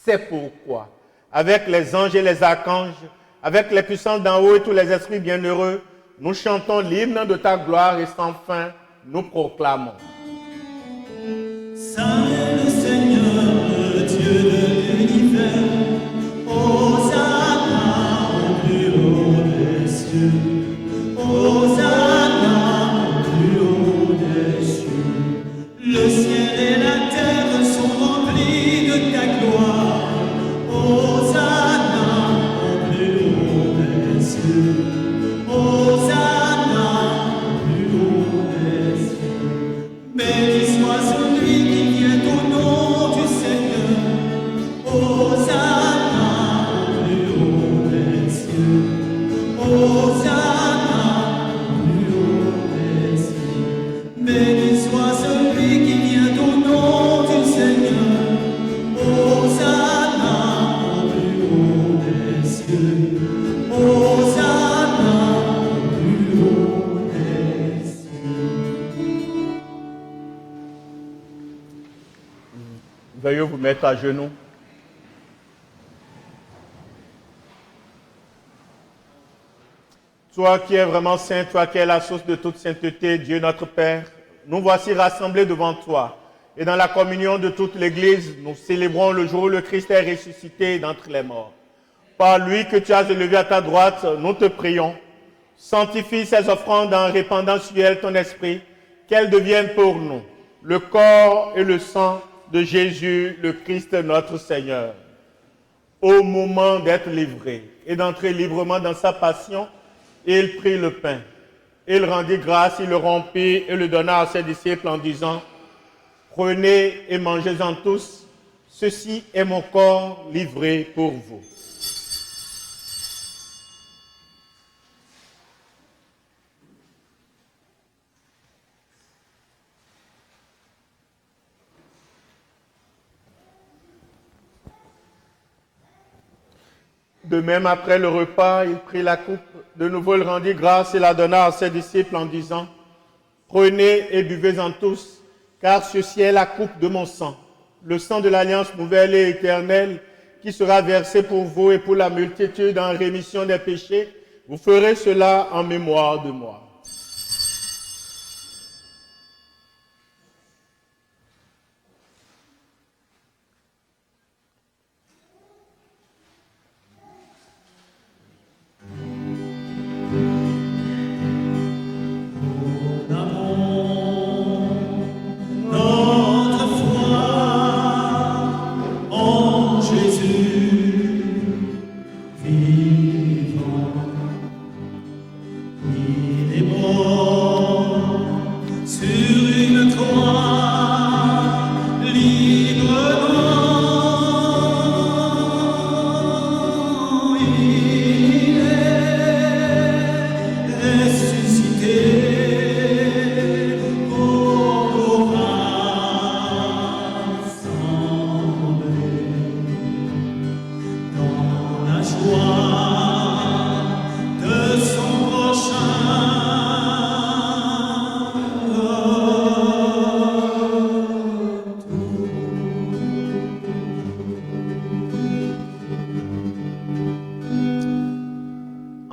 C'est pourquoi, avec les anges et les archanges, avec les puissances d'en haut et tous les esprits bienheureux, nous chantons l'hymne de ta gloire et sans fin, nous proclamons. Saint le Seigneur, le Dieu de l'univers, Hosanna au plus haut des cieux, Hosanna au plus haut des cieux. Le ciel et la terre sont remplis de ta gloire, Hosanna au plus haut des cieux, Hosanna au plus haut des cieux. Béni soit celui qui vient au nom du Seigneur, Hosanna au plus haut des cieux, Hosanna au plus haut des cieux. Béni soit celui qui vient au nom du Seigneur, Hosanna au plus haut des cieux, Hosanna au plus haut des cieux. Veuillez vous mettre à genoux. Toi qui es vraiment saint, toi qui es la source de toute sainteté, Dieu notre Père, nous voici rassemblés devant toi. Et dans la communion de toute l'Église, nous célébrons le jour où le Christ est ressuscité d'entre les morts. Par lui que tu as élevé à ta droite, nous te prions. Sanctifie ces offrandes en répandant sur elles ton esprit, qu'elles deviennent pour nous le corps et le sang de Jésus, le Christ notre Seigneur. Au moment d'être livré et d'entrer librement dans sa passion, il prit le pain. Il rendit grâce, il le rompit et le donna à ses disciples en disant, « Prenez et mangez-en tous, ceci est mon corps livré pour vous. » De même, après le repas, il prit la coupe, de nouveau il rendit grâce et la donna à ses disciples en disant, « Prenez et buvez-en tous, car ceci est la coupe de mon sang, le sang de l'alliance nouvelle et éternelle, qui sera versé pour vous et pour la multitude en rémission des péchés. Vous ferez cela en mémoire de moi. »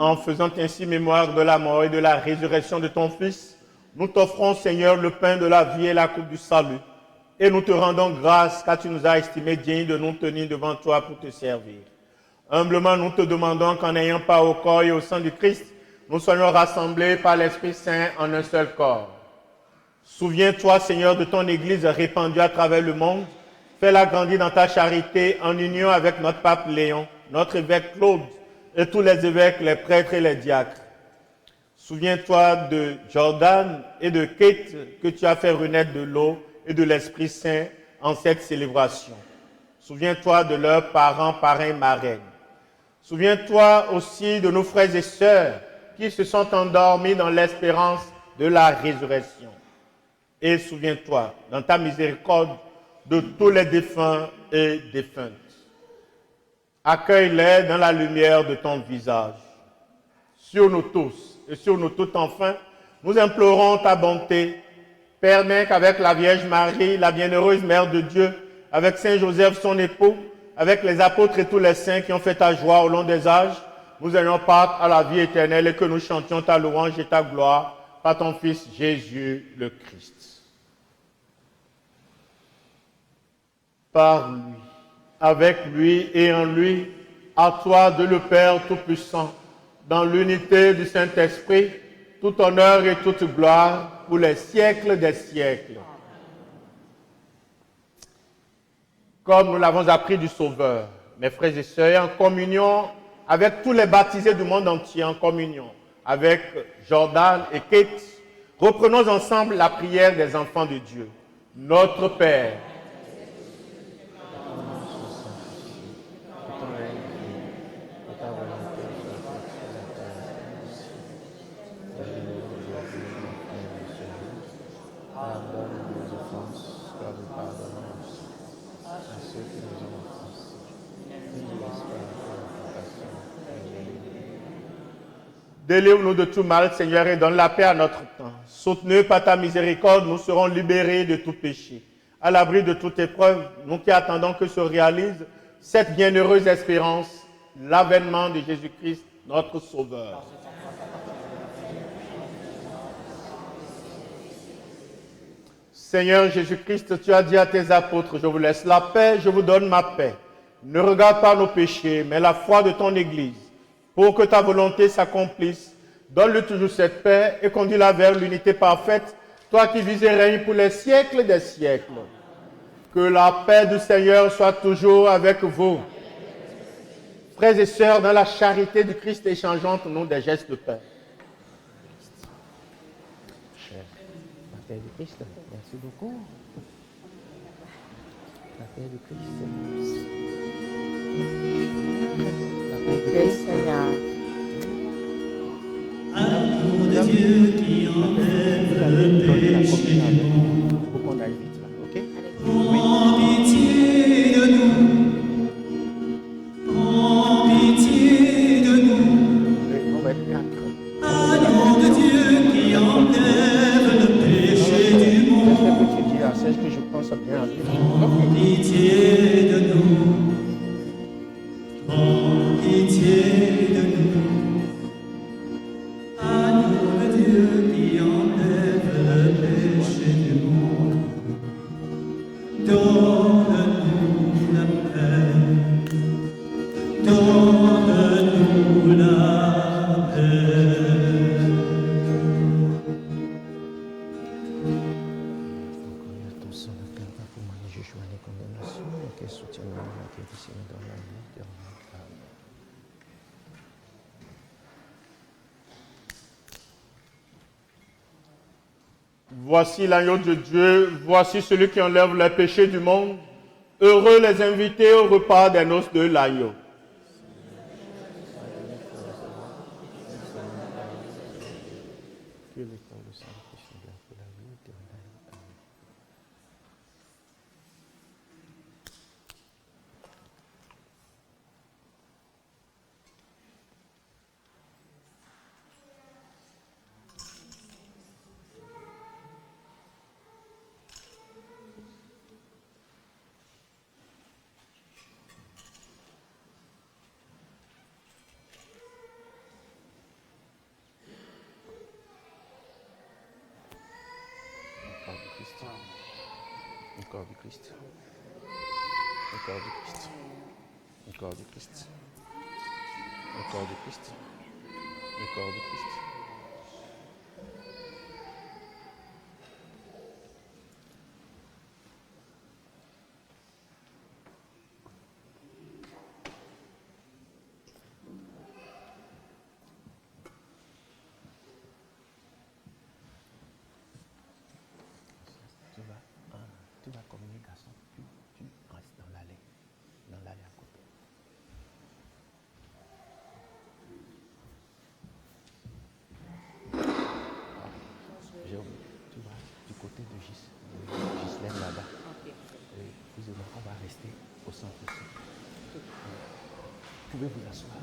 En faisant ainsi mémoire de la mort et de la résurrection de ton Fils, nous t'offrons, Seigneur, le pain de la vie et la coupe du salut. Et nous te rendons grâce car tu nous as estimés dignes de nous tenir devant toi pour te servir. Humblement, nous te demandons qu'en n'ayant pas au corps et au sang du Christ, nous soyons rassemblés par l'Esprit Saint en un seul corps. Souviens-toi, Seigneur, de ton Église répandue à travers le monde. Fais-la grandir dans ta charité en union avec notre pape Léon, notre évêque Claude, et tous les évêques, les prêtres et les diacres. Souviens-toi de Jordan et de Kate que tu as fait renaître de l'eau et de l'Esprit Saint en cette célébration. Souviens-toi de leurs parents, parrains, marraines. Souviens-toi aussi de nos frères et sœurs qui se sont endormis dans l'espérance de la résurrection. Et souviens-toi, dans ta miséricorde, de tous les défunts et défuntes. Accueille-les dans la lumière de ton visage. Sur nous tous et sur nous toutes enfin, nous implorons ta bonté. Permets qu'avec la Vierge Marie, la bienheureuse Mère de Dieu, avec Saint Joseph son époux, avec les apôtres et tous les saints qui ont fait ta joie au long des âges, nous ayons part à la vie éternelle et que nous chantions ta louange et ta gloire par ton Fils Jésus le Christ. Par lui, avec lui et en lui, à toi, Dieu le Père Tout-Puissant, dans l'unité du Saint-Esprit, tout honneur et toute gloire pour les siècles des siècles. Comme nous l'avons appris du Sauveur, mes frères et sœurs, en communion avec tous les baptisés du monde entier, en communion avec Jordan et Kate, reprenons ensemble la prière des enfants de Dieu. Notre Père, délivre-nous de tout mal, Seigneur, et donne la paix à notre temps. Soutenus par ta miséricorde, nous serons libérés de tout péché. À l'abri de toute épreuve, nous qui attendons que se réalise cette bienheureuse espérance, l'avènement de Jésus-Christ, notre Sauveur. Seigneur Jésus-Christ, tu as dit à tes apôtres, je vous laisse la paix, je vous donne ma paix. Ne regarde pas nos péchés, mais la foi de ton Église. Pour que ta volonté s'accomplisse, donne-lui toujours cette paix et conduis-la vers l'unité parfaite, toi qui vis et règnes pour les siècles des siècles. Que la paix du Seigneur soit toujours avec vous. Frères et sœurs, dans la charité du Christ, échangeons entre nous des gestes de paix. La paix du Christ, merci beaucoup. La paix du Christ. Seigneur. Amour de Dieu qui enlève le péché du monde. Faut qu'on aille vite là, ok? Prends pitié de nous. Prends pitié Prends pitié de nous. Prends pitié de nous. Agneau de Dieu qui enlève le péché du monde. Donne-nous la paix. Donne-nous la paix. Voici l'agneau de Dieu, voici celui qui enlève les péchés du monde. Heureux les invités au repas des noces de l'agneau. Le corps du Christ. Le corps du Christ. Le corps du Christ. Le corps du Christ. Le corps du Christ. Tu vas communier, garçon. Tu restes dans l'allée. Dans l'allée à côté. Jérôme, tu vas du côté de Gislaine là-bas. Okay. Excusez-moi, on va rester au centre ici. Vous pouvez vous asseoir.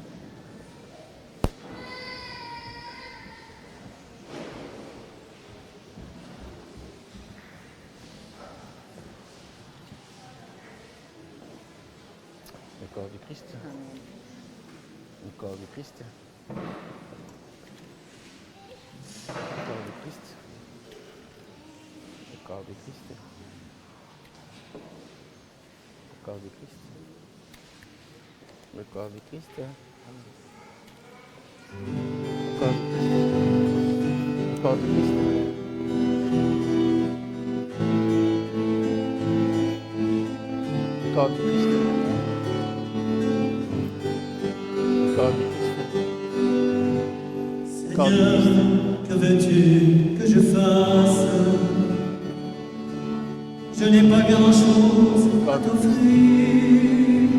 Le corps du Christ. Le corps du Christ. Le corps du Christ. Le corps du Christ. Le corps du Christ. Le corps du Christ. Le corps du Christ. Le corps du Christ. Le corps du Christ. Seigneur, que veux-tu que je fasse? Je n'ai pas grand-chose à t'offrir,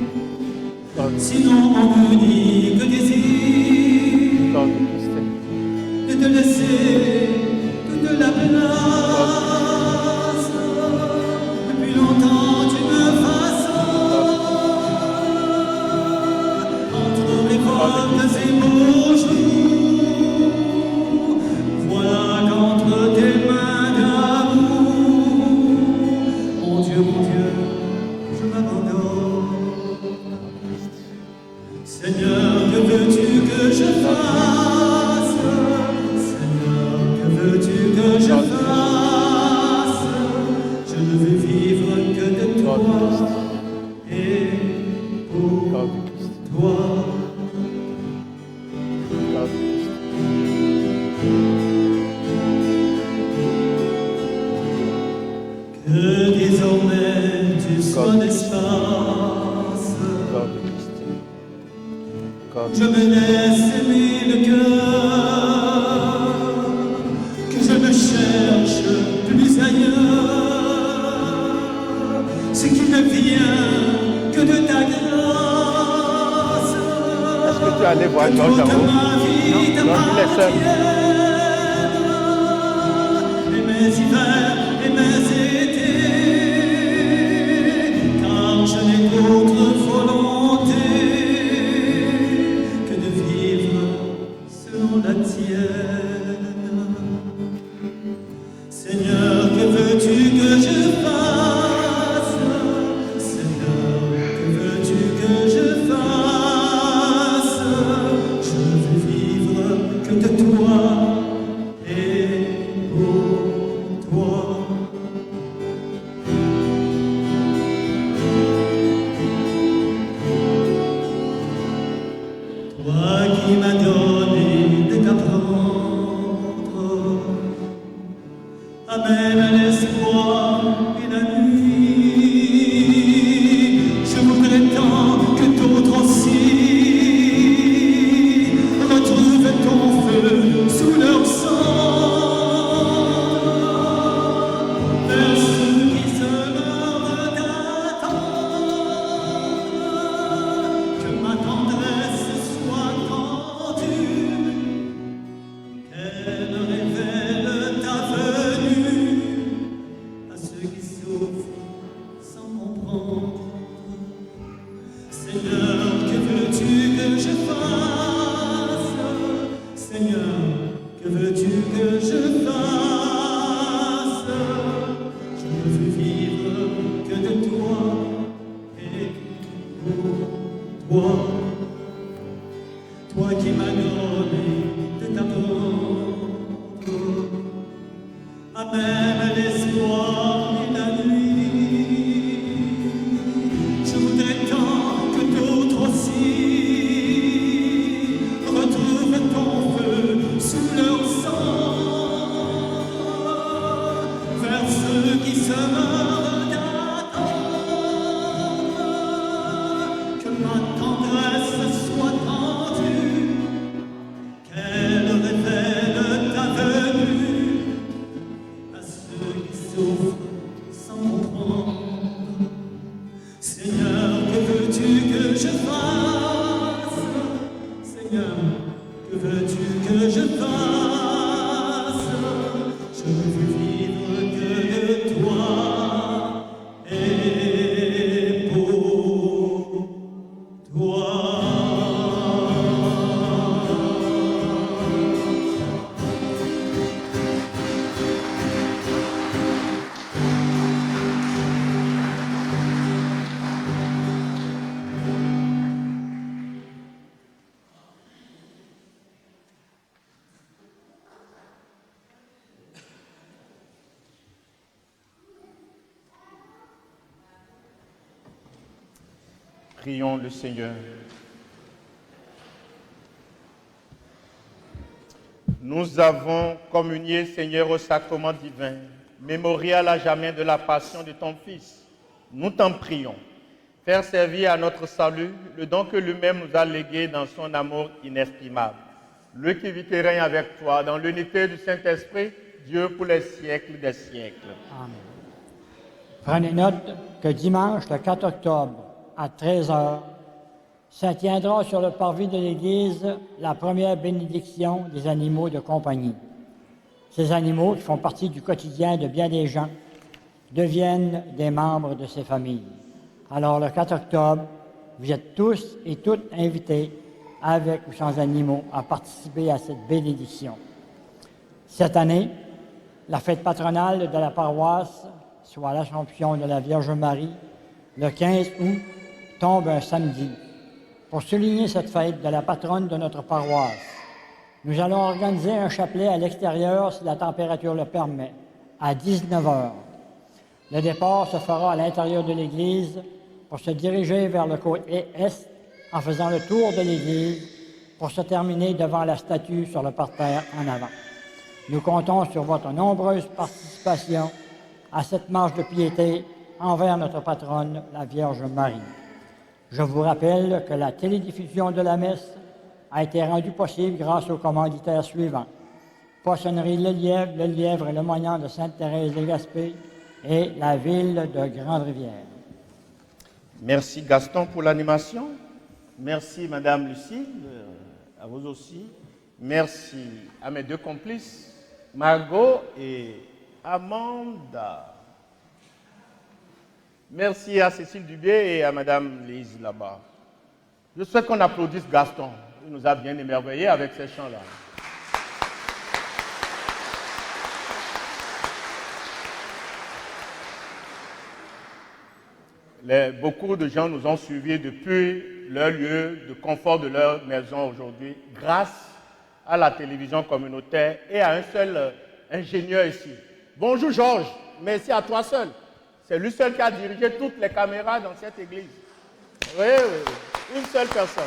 sinon mon unique désir de te laisser toute la place. Depuis longtemps tu me façonnes entre révoltes et beaux jours. Voilà qu'entre tes mains d'amour, mon Dieu, je m'abandonne. Seigneur, que veux-tu que je fasse? Seigneur, que veux-tu que je fasse? Je ne veux vivre que de toi et pour toi. Que désormais tu sois d'espace, je me laisse aimer le cœur, que je ne cherche plus ailleurs, ce qui ne vient que de ta grâce. Est-ce que tu es allé voir Georges Jarreau? Non, il est seul. Et mes hivers et mes étés, car je n'ai d'autre volonté que de vivre selon la tienne. Seigneur, que veux-tu que je fasse? de toi et pour toi. Toi qui m'as donné de t'apprendre à même l'espoir et la nuit, je voudrais tant que d'autres aussi retrouvent ton feu sous leur sang, vers ceux qui se meurent d'attendre que ma tendresse soit tendue, qu'elle révèle ta venue à ceux qui souffrent sans comprendre. Seigneur, que veux-tu que je fasse? Seigneur, que veux-tu que je fasse? Je ne veux vivre que de toi et pour toi. Toi qui m'as donné de t'apprendre à même l'espoir et la nuit, je voudrais tant que d'autres aussi retrouvent ton feu sous leur sang, vers ceux qui se meurent d'attendre que ma tendresse soit tendue, qu'elle révèle ta venue à ceux qui souffrent sans comprendre. Seigneur, que veux-tu que je fasse? Seigneur, que veux-tu que je fasse? Je ne veux vivre que de toi et pour toi. Prions le Seigneur. Nous avons communié, Seigneur, au sacrement divin, mémorial à jamais de la passion de ton Fils. Nous t'en prions. Faire servir à notre salut le don que lui-même nous a légué dans son amour inestimable. Lui qui vit et règne avec toi dans l'unité du Saint-Esprit, Dieu pour les siècles des siècles. Amen. Prenez note que dimanche, le 4 octobre, à 13h, se tiendra sur le parvis de l'Église la première bénédiction des animaux de compagnie. Ces animaux, qui font partie du quotidien de bien des gens, deviennent des membres de ces familles. Alors, le 4 octobre, vous êtes tous et toutes invités, avec ou sans animaux, à participer à cette bénédiction. Cette année, la fête patronale de la paroisse, soit l'Assomption de la Vierge Marie, le 15 août, tombe un samedi. Pour souligner cette fête de la patronne de notre paroisse, nous allons organiser un chapelet à l'extérieur, si la température le permet, à 19h. Le départ se fera à l'intérieur de l'église pour se diriger vers le côté est en faisant le tour de l'église pour se terminer devant la statue sur le parterre en avant. Nous comptons sur votre nombreuse participation à cette marche de piété envers notre patronne, la Vierge Marie. Je vous rappelle que la télédiffusion de la messe a été rendue possible grâce aux commanditaires suivants: Poissonnerie Le Lièvre et le Moyen de Sainte-Thérèse de Gaspé et la ville de Grande-Rivière. Merci Gaston pour l'animation. Merci Madame Lucie, à vous aussi. Merci à mes deux complices, Margot et Amanda. Merci à Cécile Dubier et à Madame Lise là-bas. Je souhaite qu'on applaudisse Gaston. Il nous a bien émerveillés avec ces chants-là. Beaucoup de gens nous ont suivis depuis leur lieu de confort de leur maison aujourd'hui, grâce à la télévision communautaire et à un seul ingénieur ici. Bonjour Georges, merci à toi seul. C'est lui seul qui a dirigé toutes les caméras dans cette église. Oui, une seule personne.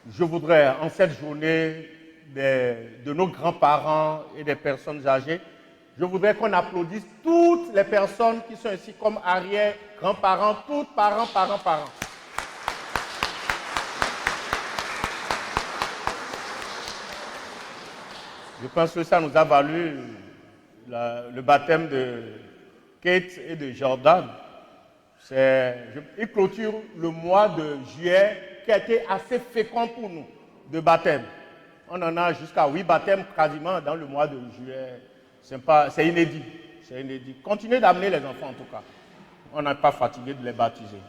Je voudrais, en cette journée de nos grands-parents et des personnes âgées, je voudrais qu'on applaudisse toutes les personnes qui sont ici comme arrière, grands-parents, toutes parents. Je pense que ça nous a valu le baptême de Kate et de Jordan. Ils clôturent le mois de juillet qui a été assez fécond pour nous de baptême. On en a jusqu'à 8 baptêmes quasiment dans le mois de juillet. C'est inédit. Continuez d'amener les enfants en tout cas. On n'est pas fatigué de les baptiser.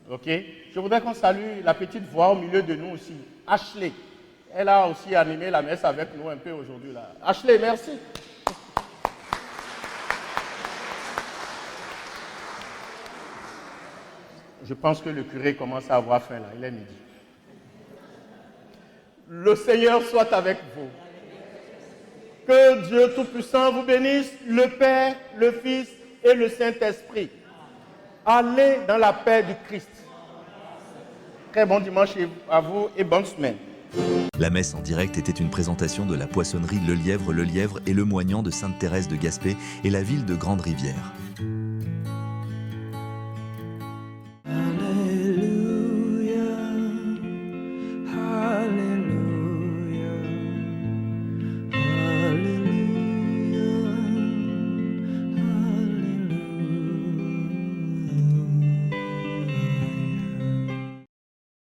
Ok? Je voudrais qu'on salue la petite voix au milieu de nous aussi, Ashley. Elle a aussi animé la messe avec nous un peu aujourd'hui là. Ashley, merci. Je pense que le curé commence à avoir faim là, il est midi. Le Seigneur soit avec vous. Que Dieu Tout-Puissant vous bénisse, le Père, le Fils et le Saint-Esprit. Allez dans la paix du Christ. Très bon dimanche à vous et bonne semaine. La messe en direct était une présentation de la poissonnerie Le Lièvre et le Moignant de Sainte-Thérèse de Gaspé et la ville de Grande-Rivière.